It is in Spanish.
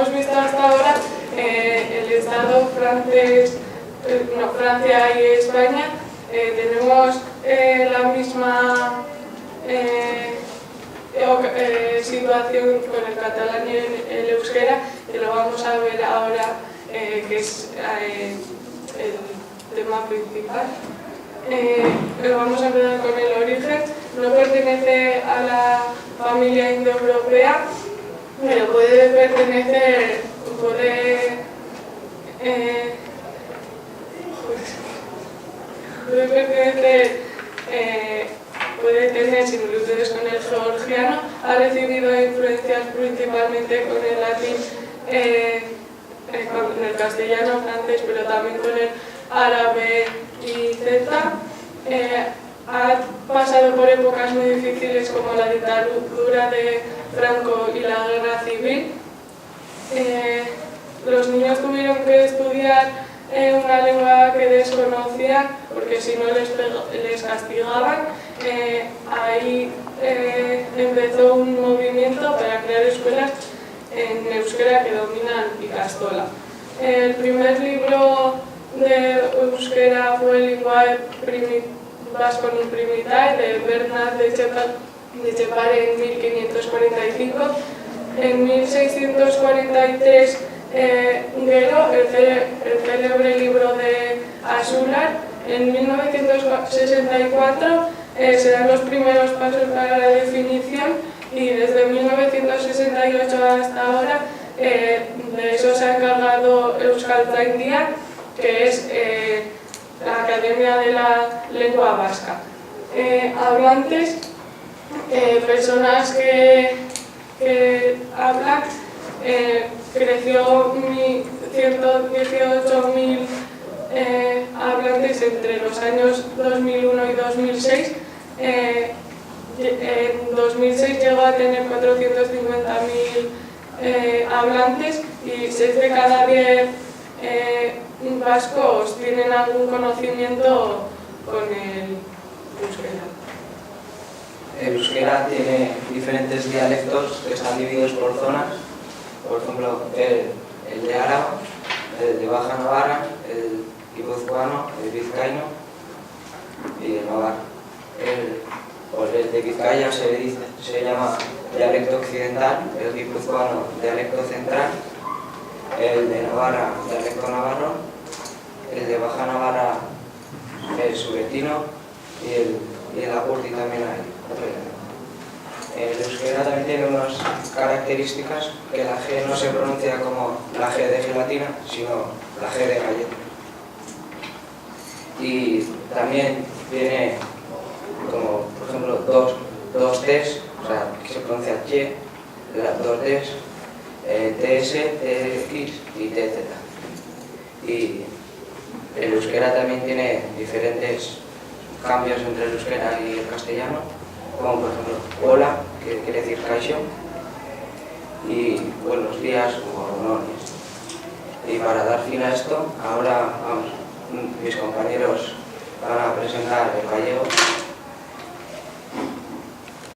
hemos visto hasta ahora, el Estado francés, Francia y España, tenemos la misma situación con el catalán y el euskera, que lo vamos a ver ahora, que es el tema principal. Vamos a empezar con el origen. No pertenece a la familia indoeuropea, pero puede pertenecer, puede tener similitudes con el georgiano. Ha recibido influencias principalmente con el latín, con el castellano, francés, pero también con el árabe y celta. Ha pasado por épocas muy difíciles como la dictadura de Franco y la guerra civil. Los niños tuvieron que estudiar una lengua que desconocían, porque si no les castigaban. Ahí empezó un movimiento para crear escuelas en euskera que dominan Ikastola. El primer libro de euskera fue el Linguae Vasco Primitae de Bernat de Etxepare en 1545. En 1643 Gero, el célebre libro de Asular. En 1964 se dan los primeros pasos para la definición, y desde 1968 hasta ahora de eso se ha encargado Euskaltzaindia, que es la Academia de la Lengua Vasca. Hablantes, personas que hablan, creció 118.000 hablantes entre los años 2001 y 2006. En 2006 llegó a tener 450.000 hablantes, y 6 de cada 10 vascos tienen algún conocimiento con el euskera. El euskera tiene diferentes dialectos que están divididos por zonas. Por ejemplo, el de Álava, el de Baja Navarra, el guipuzcoano, el vizcaíno y el navarro. El de Vizcaya se llama dialecto occidental, el guipuzcoano dialecto central, el de Navarra dialecto navarro, el de Baja Navarra el subetino, y el apurdi también hay. El euskera también tiene unas características, que la G no se pronuncia como la G de gelatina, sino la G de galleta. Y también tiene, como por ejemplo, dos T's, o sea, que se pronuncia che, las dos T's, TS, TX y TZ. Y el euskera también tiene diferentes cambios entre el euskera y el castellano, como por ejemplo hola, que quiere decir kaixo, y buenos días o nones. Y para dar fin a esto, ahora mis compañeros van a presentar el gallego.